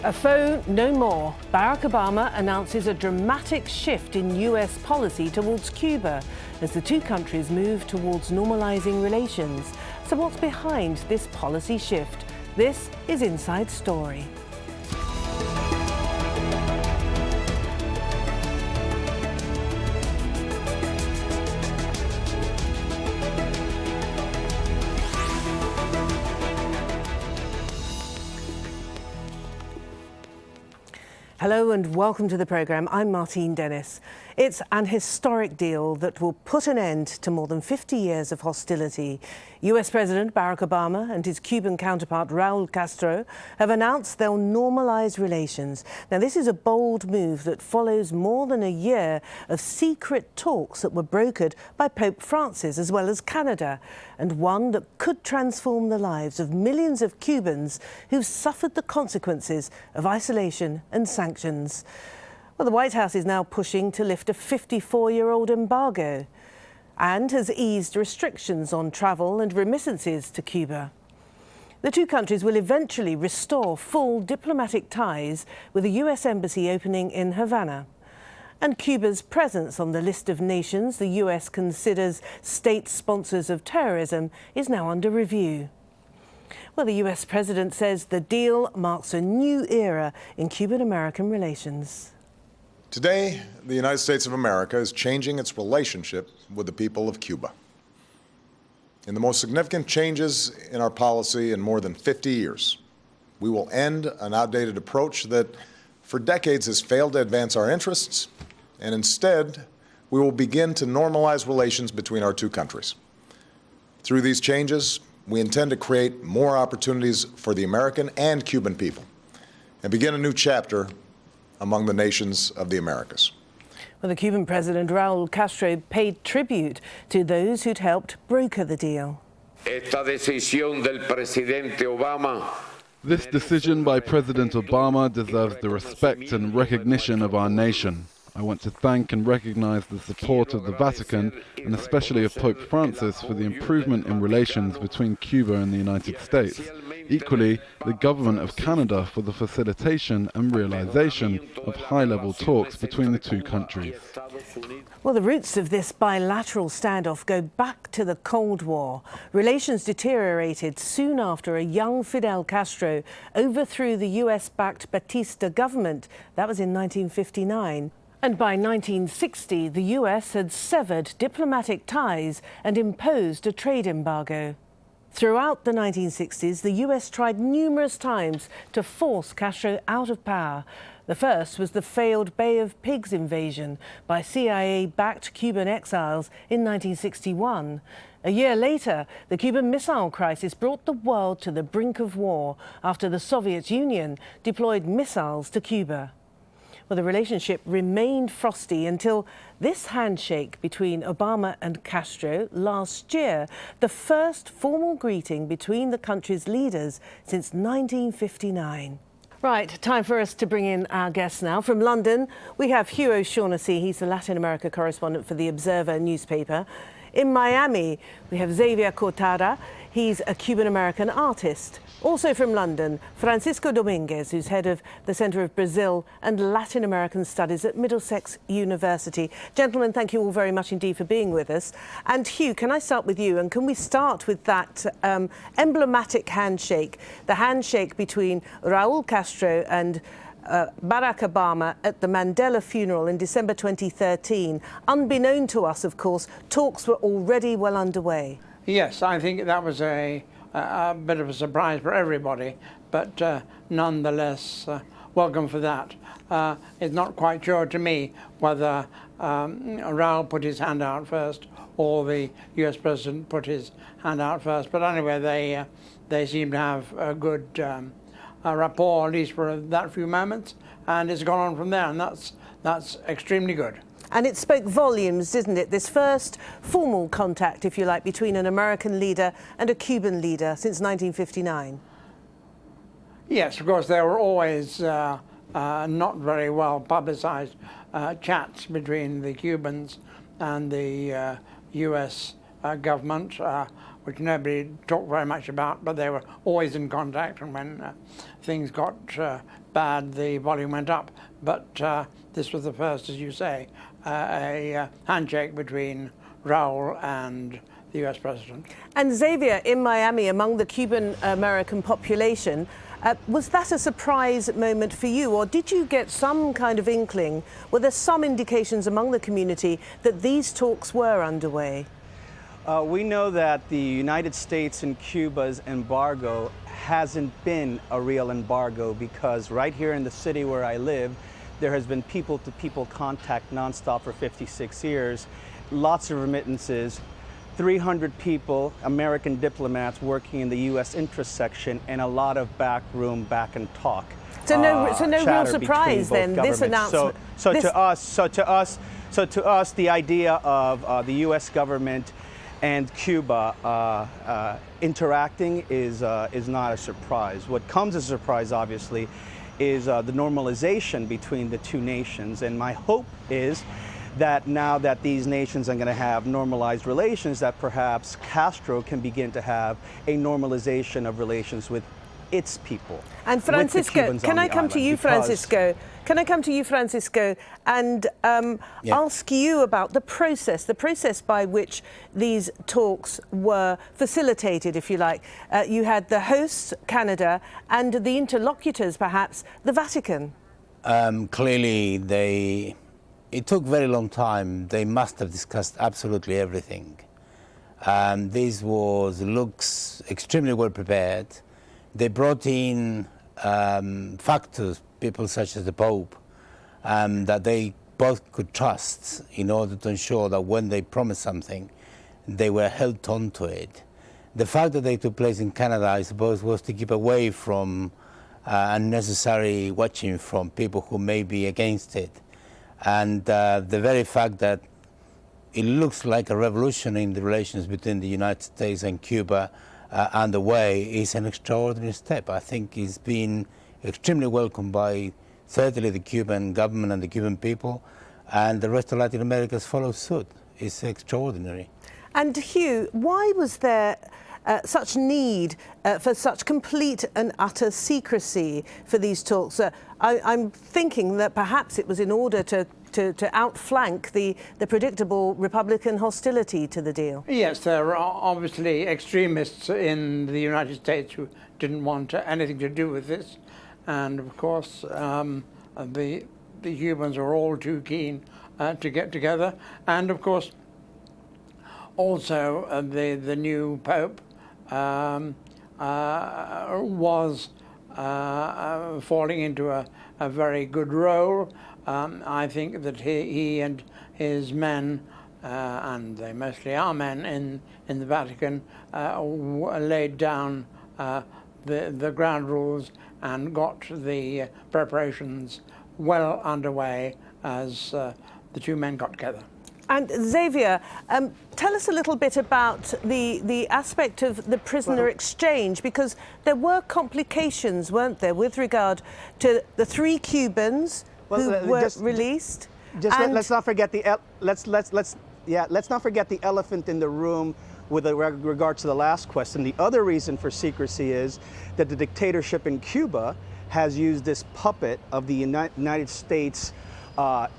A foe no more. Barack Obama announces a dramatic shift in US policy towards Cuba as the two countries move towards normalizing relations. So what's behind this policy shift? This is Inside Story. Hello and welcome to the programme. I'm Martine Dennis. It's an historic deal that will put an end to more than 50 years of hostility. US President Barack Obama and his Cuban counterpart Raul Castro have announced they'll normalise relations. Now, this is a bold move that follows more than a year of secret talks that were brokered by Pope Francis as well as Canada, and one that could transform the lives of millions of Cubans who've suffered the consequences of isolation and sanctions. Well, the White House is now pushing to lift a 54-year-old embargo and has eased restrictions on travel and remittances to Cuba. The two countries will eventually restore full diplomatic ties, with a US embassy opening in Havana. And Cuba's presence on the list of nations the US considers state sponsors of terrorism is now under review. Well, the US president says the deal marks a new era in Cuban-American relations. Today, the United States of America is changing its relationship with the people of Cuba. In the most significant changes in our policy in more than 50 years, we will end an outdated approach that for decades has failed to advance our interests, and instead, we will begin to normalize relations between our two countries. Through these changes, we intend to create more opportunities for the American and Cuban people and begin a new chapter among the nations of the Americas. Well, the Cuban president, Raul Castro, paid tribute to those who'd helped broker the deal. This decision by President Obama deserves the respect and recognition of our nation. I want to thank and recognize the support of the Vatican, and especially of Pope Francis, for the improvement in relations between Cuba and the United States. Equally, the government of Canada for the facilitation and realization of high-level talks between the two countries. Well, the roots of this bilateral standoff go back to the Cold War. Relations deteriorated soon after a young Fidel Castro overthrew the US-backed Batista government. That was in 1959. And by 1960, the US had severed diplomatic ties and imposed a trade embargo. Throughout the 1960s, the US tried numerous times to force Castro out of power. The first was the failed Bay of Pigs invasion by CIA-backed Cuban exiles in 1961. A year later, the Cuban Missile Crisis brought the world to the brink of war after the Soviet Union deployed missiles to Cuba. Well, the relationship remained frosty until this handshake between Obama and Castro last year, the first formal greeting between the country's leaders since 1959. Right, time for us to bring in our guests now. From London, we have Hugh O'Shaughnessy. He's the Latin America correspondent for the Observer newspaper. In Miami, we have Xavier Cortada. He's a Cuban-American artist. Also from London, Francisco Dominguez, who's head of the Centre of Brazil and Latin American Studies at Middlesex University. Gentlemen, thank you all very much indeed for being with us. And Hugh, can I start with you? And can we start with that emblematic handshake, the handshake between Raul Castro and Barack Obama at the Mandela funeral in December 2013. Unbeknown to us, of course, talks were already well underway. Yes, I think that was a bit of a surprise for everybody, but nonetheless, welcome for that. It's not quite sure to me whether Raul put his hand out first or the US president put his hand out first, but anyway, they seem to have a good rapport, at least for that few moments, and it's gone on from there, and that's extremely good. And it spoke volumes, didn't it? This first formal contact, if you like, between an American leader and a Cuban leader since 1959. Yes, of course, there were always not very well publicized chats between the Cubans and the US government. which nobody talked very much about, but they were always in contact, and when things got bad, the volume went up. But this was the first, as you say, a handshake between Raul and the US president. And Xavier, in Miami, among the Cuban-American population, was that a surprise moment for you, or did you get some kind of inkling? Were there some indications among the community that these talks were underway? We know that the United States and Cuba's embargo hasn't been a real embargo, because right here in the city where I live, there has been people-to-people contact nonstop for 56 years, lots of remittances, 300 people, American diplomats working in the U.S. interest section, and a lot of backroom back and talk. So no real surprise then, this announcement. So to us, the idea of the U.S. government and Cuba interacting is not a surprise. What comes as a surprise, obviously, is the normalization between the two nations. And my hope is that now that these nations are going to have normalized relations, that perhaps Castro can begin to have a normalization of relations with its people. And Francisco, can I come to you, Francisco? Can I come to you, Francisco, and ask you about the process by which these talks were facilitated, if you like? You had the hosts, Canada, and the interlocutors, perhaps, the Vatican. Clearly, it took a very long time. They must have discussed absolutely everything. This looks extremely well prepared. They brought in factors, people such as the Pope, that they both could trust in order to ensure that when they promised something, they were held on to it. The fact that they took place in Canada, I suppose, was to keep away from unnecessary watching from people who may be against it. And the very fact that it looks like a revolution in the relations between the United States and Cuba underway is an extraordinary step. I think it's been extremely welcomed by certainly the Cuban government and the Cuban people, and the rest of Latin America has followed suit. It's extraordinary. And Hugh, why was there such need for such complete and utter secrecy for these talks? I'm thinking that perhaps it was in order to outflank the predictable Republican hostility to the deal. Yes, there are obviously extremists in the United States who didn't want anything to do with this. And of course, the Cubans are all too keen to get together. And of course, also the new Pope was falling into a very good role. I think that he and his men, and they mostly are men in the Vatican, laid down the ground rules and got the preparations well underway as the two men got together. And Xavier, tell us a little bit about the aspect of the prisoner exchange, because there were complications, weren't there, with regard to the 3 Cubans who were released. Let's not forget the let's not forget the elephant in the room with regard to the last question. The other reason for secrecy is that the dictatorship in Cuba has used this puppet of the United States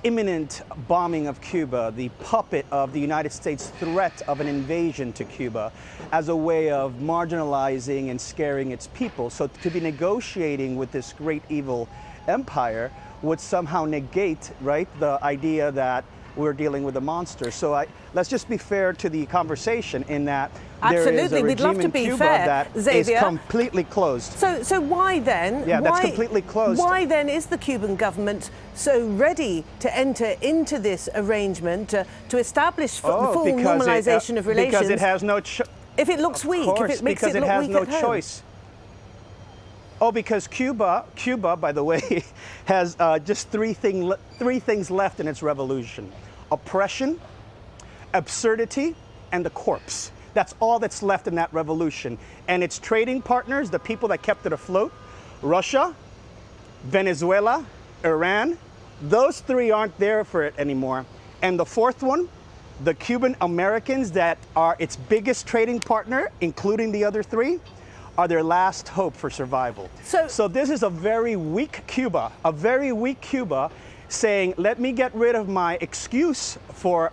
imminent bombing of Cuba, the puppet of the United States threat of an invasion to Cuba, as a way of marginalizing and scaring its people. So to be negotiating with this great evil empire would somehow negate, right, the idea that we're dealing with a monster. So let's just be fair to the conversation in that there is a regime in Cuba that is completely closed. So why then? Yeah, that's completely closed. Why then is the Cuban government so ready to enter into this arrangement to establish the full normalization of relations? Because it has no if it looks weak, course, if it makes because it look has weak no at home. choice. Oh, because Cuba, by the way, has just three things left in its revolution: oppression, absurdity, and the corpse. That's all that's left in that revolution. And its trading partners, the people that kept it afloat, Russia, Venezuela, Iran, those 3 aren't there for it anymore. And the 4th one, the Cuban-Americans that are its biggest trading partner, including the other three, are their last hope for survival. So this is a very weak Cuba, saying, let me get rid of my excuse for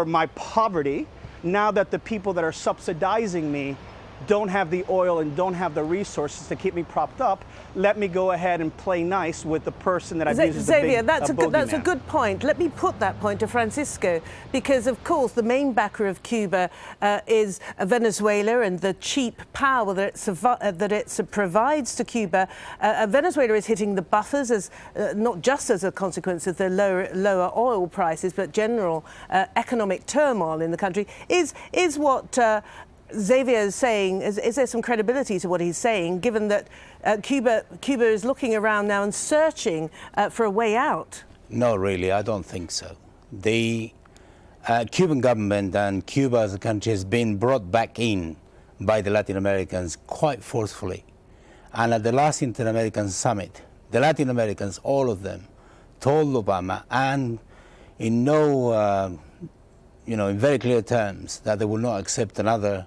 my poverty, now that the people that are subsidizing me don't have the oil and don't have the resources to keep me propped up. Let me go ahead and play nice with the person that I've used as the big Xavier, that's a good point. Let me put that point to Francisco, because of course the main backer of Cuba is Venezuela and the cheap power that it provides to Cuba. Venezuela is hitting the buffers as not just as a consequence of the lower oil prices, but general economic turmoil in the country. Is what Xavier is saying, is there some credibility to what he's saying, given that Cuba is looking around now and searching for a way out? No, really, I don't think so. The Cuban government and Cuba as a country has been brought back in by the Latin Americans quite forcefully. And at the last Inter-American summit, the Latin Americans, all of them, told Obama, and in in very clear terms, that they will not accept another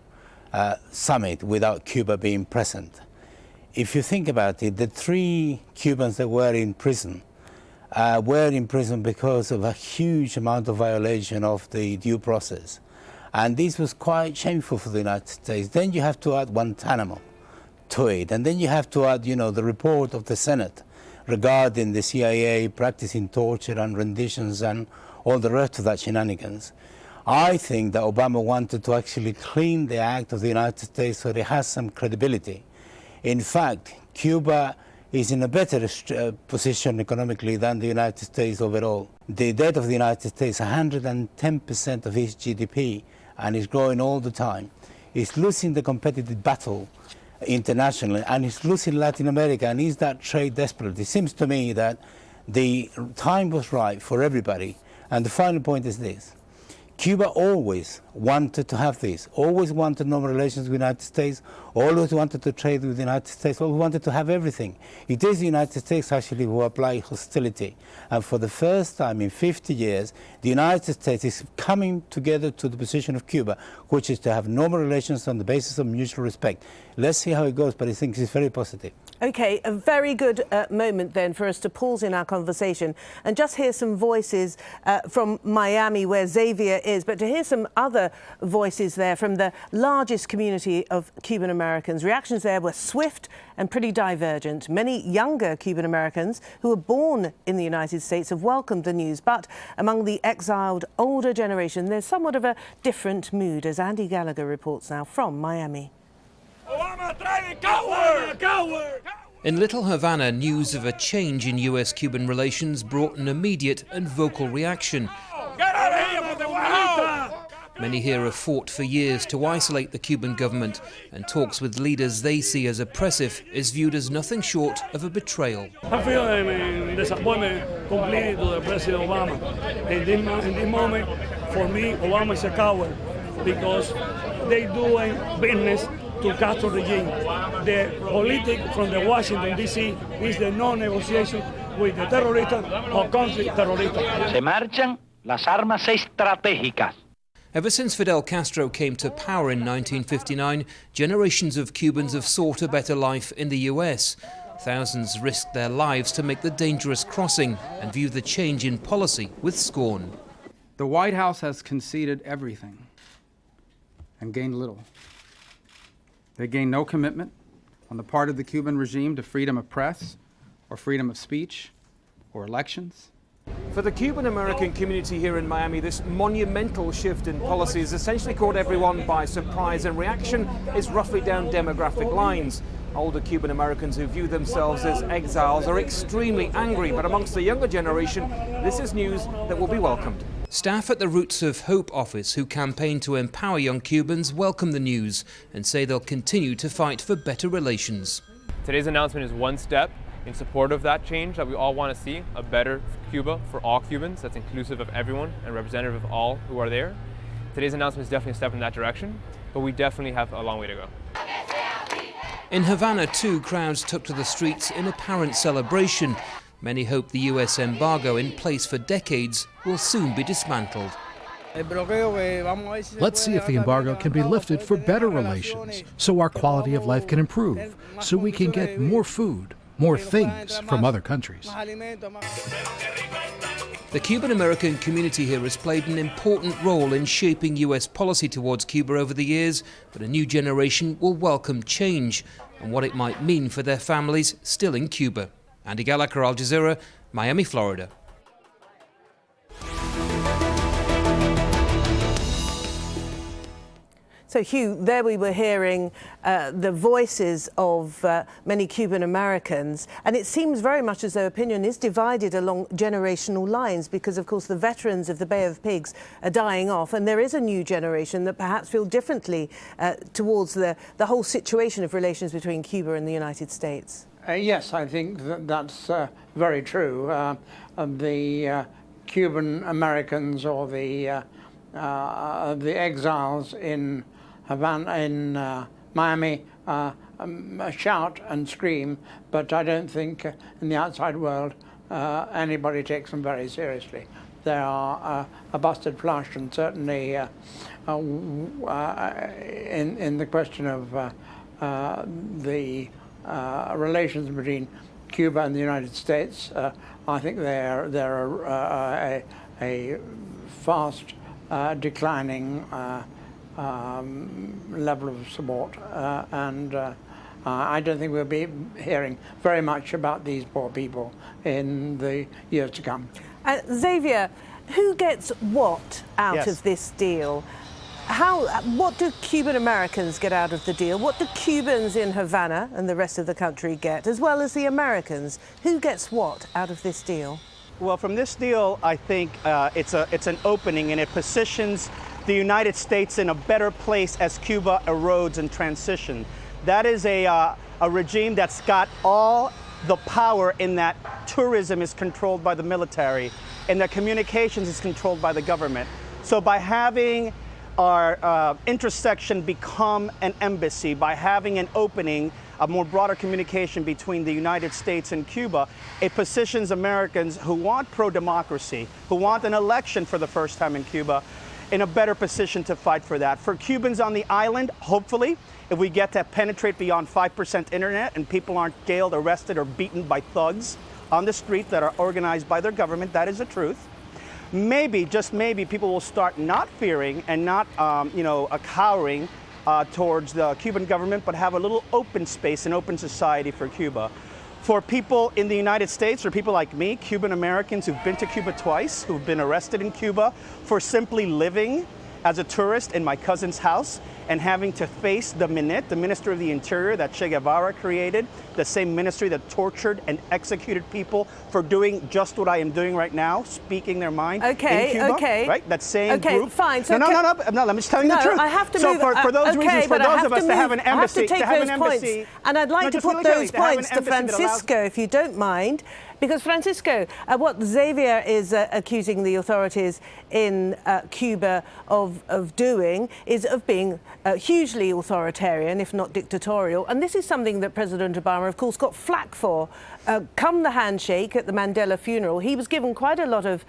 summit without Cuba being present. If you think about it, the 3 Cubans that were in prison because of a huge amount of violation of the due process. And this was quite shameful for the United States. Then you have to add Guantanamo to it. And then you have to add, the report of the Senate regarding the CIA practicing torture and renditions and all the rest of that shenanigans. I think that Obama wanted to actually clean the act of the United States so it has some credibility. In fact, Cuba is in a better position economically than the United States overall. The debt of the United States, 110% of its GDP, and is growing all the time. It's losing the competitive battle internationally, and it's losing Latin America, and is that trade desperate? It seems to me that the time was right for everybody. And the final point is this. Cuba always wanted to have this, always wanted normal relations with the United States, always wanted to trade with the United States, always wanted to have everything. It is the United States actually who apply hostility. And for the first time in 50 years, the United States is coming together to the position of Cuba, which is to have normal relations on the basis of mutual respect. Let's see how it goes, but I think it's very positive. OK, a very good moment then for us to pause in our conversation and just hear some voices from Miami, where Xavier is, but to hear some other voices there from the largest community of Cuban Americans. Reactions there were swift and pretty divergent. Many younger Cuban Americans who were born in the United States have welcomed the news, but among the exiled older generation, there's somewhat of a different mood, as Andy Gallagher reports now from Miami. Obama, try coward! Coward! In Little Havana, news of a change in US-Cuban relations brought an immediate and vocal reaction. Get out of here with the White. Many here have fought for years to isolate the Cuban government, and talks with leaders they see as oppressive is viewed as nothing short of a betrayal. I feel disappointment completely to the President Obama. In this moment, for me, Obama is a coward because they doing business to Castro regime. The politics from the Washington, D.C. is the no negotiation with the terrorists or conflict terrorists. Se marchan las armas estratégicas. Ever since Fidel Castro came to power in 1959, generations of Cubans have sought a better life in the US. Thousands risked their lives to make the dangerous crossing and view the change in policy with scorn. The White House has conceded everything and gained little. They gained no commitment on the part of the Cuban regime to freedom of press or freedom of speech or elections. For the Cuban-American community here in Miami, this monumental shift in policy has essentially caught everyone by surprise, and reaction is roughly down demographic lines. Older Cuban-Americans who view themselves as exiles are extremely angry, but amongst the younger generation, this is news that will be welcomed. Staff at the Roots of Hope office, who campaign to empower young Cubans, welcome the news and say they'll continue to fight for better relations. Today's announcement is one step in support of that change that we all want to see, a better Cuba for all Cubans that's inclusive of everyone and representative of all who are there. Today's announcement is definitely a step in that direction, but we definitely have a long way to go. In Havana, too, crowds took to the streets in apparent celebration. Many hope the US embargo in place for decades will soon be dismantled. Let's see if the embargo can be lifted for better relations, so our quality of life can improve, so we can get more food, more things from other countries. The Cuban-American community here has played an important role in shaping US policy towards Cuba over the years, but a new generation will welcome change and what it might mean for their families still in Cuba. Andy Gallagher, Al Jazeera, Miami, Florida. So, Hugh, there we were hearing the voices of many Cuban Americans, and it seems very much as though opinion is divided along generational lines because, of course, the veterans of the Bay of Pigs are dying off, and there is a new generation that perhaps feel differently towards the whole situation of relations between Cuba and the United States. Yes, I think that's very true. The Cuban Americans or the exiles in Havana, in Miami, shout and scream, but I don't think in the outside world anybody takes them very seriously. They are a busted flush, and certainly in the question of the relations between Cuba and the United States, I think they're a fast declining level of support, and I don't think we'll be hearing very much about these poor people in the years to come. Xavier, who gets what out of this deal? What do Cuban Americans get out of the deal? What do Cubans in Havana and the rest of the country get, as well as the Americans? Who gets what out of this deal? Well, from this deal, I think it's an opening, and it positions the United States in a better place as Cuba erodes and transitions. That is a regime that's got all the power in that tourism is controlled by the military and that communications is controlled by the government. So by having our intersection become an embassy, by having an opening, a more broader communication between the United States and Cuba, it positions Americans who want pro-democracy, who want an election for the first time in Cuba, in a better position to fight for that. For Cubans on the island, hopefully, if we get to penetrate beyond 5% internet and people aren't jailed, arrested, or beaten by thugs on the street that are organized by their government, that is the truth. Maybe, just maybe, people will start not fearing and not, cowering towards the Cuban government, but have a little open space, an open society for Cuba. For people in the United States, or people like me, Cuban Americans who've been to Cuba twice, who've been arrested in Cuba for simply living as a tourist in my cousin's house and having to face the MINIT, the Minister of the Interior that Che Guevara created, the same ministry that tortured and executed people for doing just what I am doing right now, speaking their mind in Cuba. Right? That same group. Fine. So no, I'm just telling you the truth. I have to so move. For those reasons, for those of us to have an embassy, to have an embassy, and I'd like to put those points to Fransisco, if you don't mind. Because, Fransisco, what Xavier is accusing the authorities in Cuba of doing is of being hugely authoritarian, if not dictatorial. And this is something that President Obama, of course, got flack for. Come the handshake at the Mandela funeral, he was given quite a lot of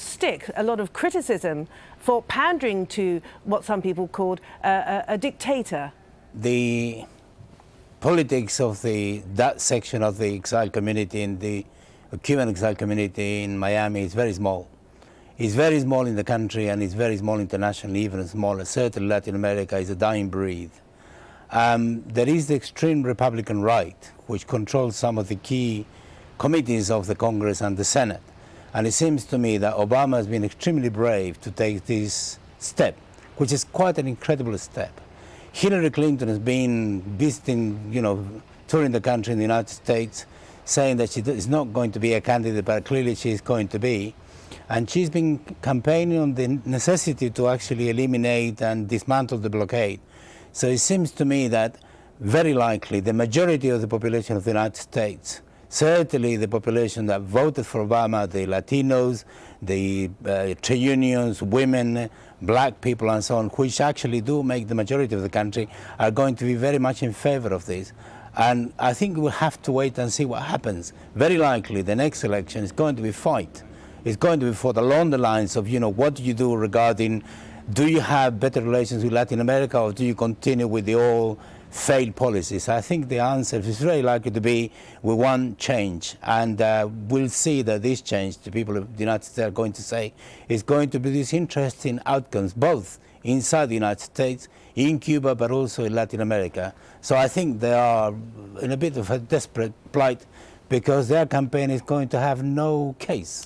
stick, a lot of criticism for pandering to what some people called a dictator. The politics of that section of the exile community in the Cuban exile community in Miami is very small. It's very small in the country, and it's very small internationally, even smaller. Certainly Latin America is a dying breed. There is the extreme Republican right, which controls some of the key committees of the Congress and the Senate. And it seems to me that Obama has been extremely brave to take this step, which is quite an incredible step. Hillary Clinton has been visiting, touring the country in the United States, saying that she is not going to be a candidate, but clearly she is going to be. And she's been campaigning on the necessity to actually eliminate and dismantle the blockade. So it seems to me that very likely the majority of the population of the United States, certainly the population that voted for Obama, the Latinos, the trade unions, women, black people and so on, which actually do make the majority of the country, are going to be very much in favor of this. And I think we'll have to wait and see what happens. Very likely the next election is going to be fight. It's going to be for along the lines of, what do you do regarding, do you have better relations with Latin America, or do you continue with the old failed policies? I think the answer is very likely to be we want change, and we'll see that this change, the people of the United States are going to say, is going to produce interesting outcomes, both inside the United States, in Cuba, but also in Latin America. So I think they are in a bit of a desperate plight because their campaign is going to have no case.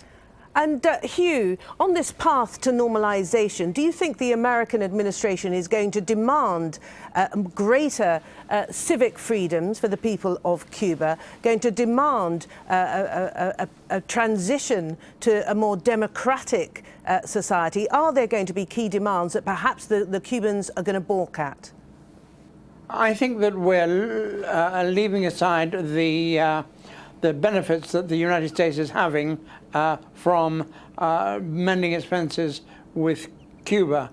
And Hugh, on this path to normalisation, do you think the American administration is going to demand greater civic freedoms for the people of Cuba, going to demand a transition to a more democratic society? Are there going to be key demands that perhaps the Cubans are going to balk at? I think that we're leaving aside the benefits that the United States is having from mending its fences with Cuba,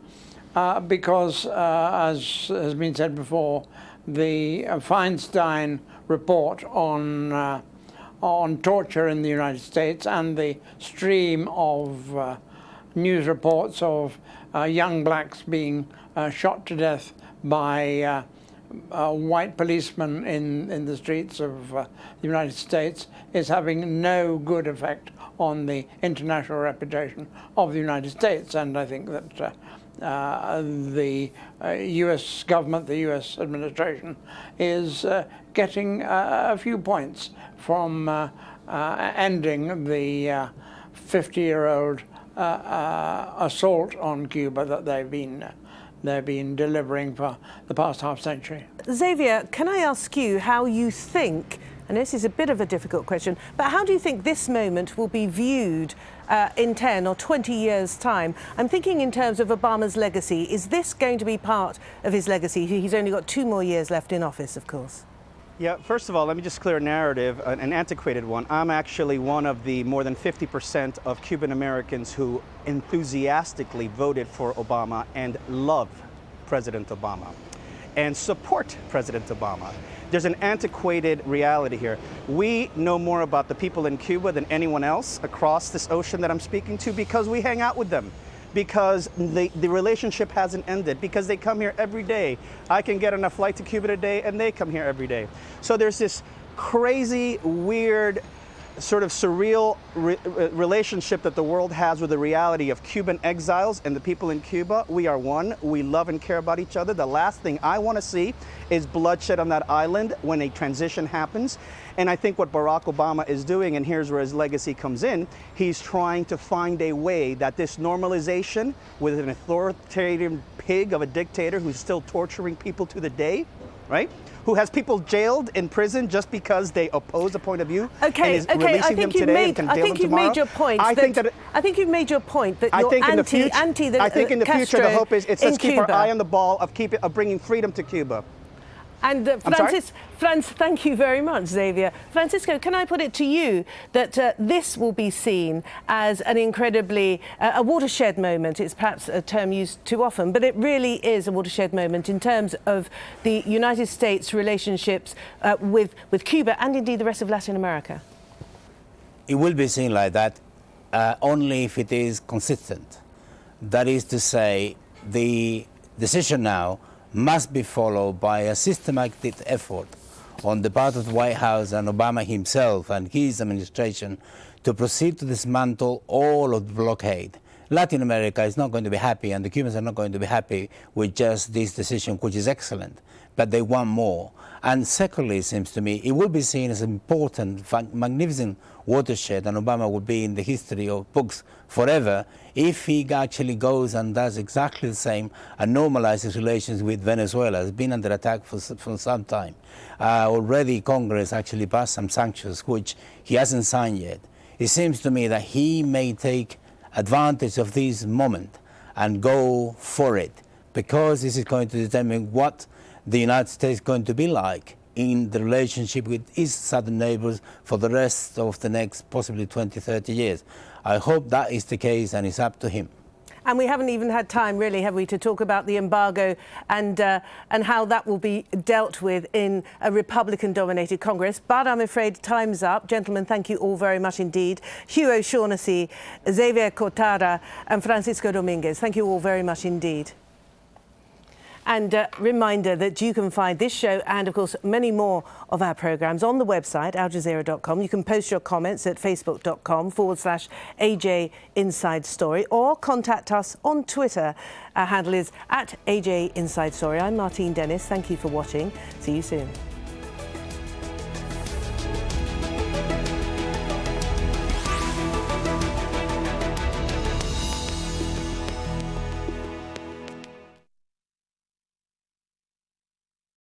because, as has been said before, the Feinstein report on torture in the United States and the stream of news reports of young blacks being shot to death by white policemen in the streets of the United States is having no good effect on the international reputation of the United States. And I think that the US government, the US administration, is getting a few points from ending the 50-year-old assault on Cuba that they've been delivering for the past half century. Xavier, can I ask you how you think, and this is a bit of a difficult question, but how do you think this moment will be viewed in 10 or 20 years' time? I'm thinking in terms of Obama's legacy. Is this going to be part of his legacy? He's only got 2 more years left in office, of course. Yeah, first of all, let me just clear a narrative, an antiquated one. I'm actually one of the more than 50% of Cuban Americans who enthusiastically voted for Obama and love President Obama and support President Obama. There's an antiquated reality here. We know more about the people in Cuba than anyone else across this ocean that I'm speaking to because we hang out with them, because the relationship hasn't ended, because they come here every day. I can get on a flight to Cuba today and they come here every day. So there's this crazy, weird, sort of surreal relationship that the world has with the reality of Cuban exiles and the people in Cuba. We are one. We love and care about each other. The last thing I want to see is bloodshed on that island when a transition happens. And I think what Barack Obama is doing, and here's where his legacy comes in, he's trying to find a way that this normalization with an authoritarian pig of a dictator who's still torturing people to the day, right? Who has people jailed in prison just because they oppose a point of view, and is releasing them today and can jail them tomorrow. Made your point. I think you've made your point that you're anti the I think in the future the hope is let's keep our eye on the ball of bringing freedom to Cuba. And thank you very much, Xavier. Francisco, can I put it to you that this will be seen as an incredibly a watershed moment? It's perhaps a term used too often, but it really is a watershed moment in terms of the United States' relationships with Cuba and indeed the rest of Latin America. It will be seen like that only if it is consistent. That is to say, the decision now must be followed by a systematic effort on the part of the White House and Obama himself and his administration to proceed to dismantle all of the blockade. Latin America is not going to be happy, and the Cubans are not going to be happy with just this decision, which is excellent, but they want more. And secondly, it seems to me, it will be seen as an important, magnificent watershed, and Obama will be in the history of books forever if he actually goes and does exactly the same and normalizes relations with Venezuela. It's been under attack for some time. Already Congress actually passed some sanctions, which he hasn't signed yet. It seems to me that he may take advantage of this moment and go for it, because this is going to determine what the United States is going to be like in the relationship with its southern neighbors for the rest of the next possibly 20, 30 years. I hope that is the case, and it's up to him. And we haven't even had time, really, have we, to talk about the embargo and how that will be dealt with in a Republican-dominated Congress. But I'm afraid time's up. Gentlemen, thank you all very much indeed. Hugh O'Shaughnessy, Xavier Cortada and Francisco Dominguez, thank you all very much indeed. And reminder that you can find this show and, of course, many more of our programmes on the website, aljazeera.com. You can post your comments at facebook.com/AJ Inside Story or contact us on Twitter. Our handle is @AJ Inside Story. I'm Martine Dennis. Thank you for watching. See you soon.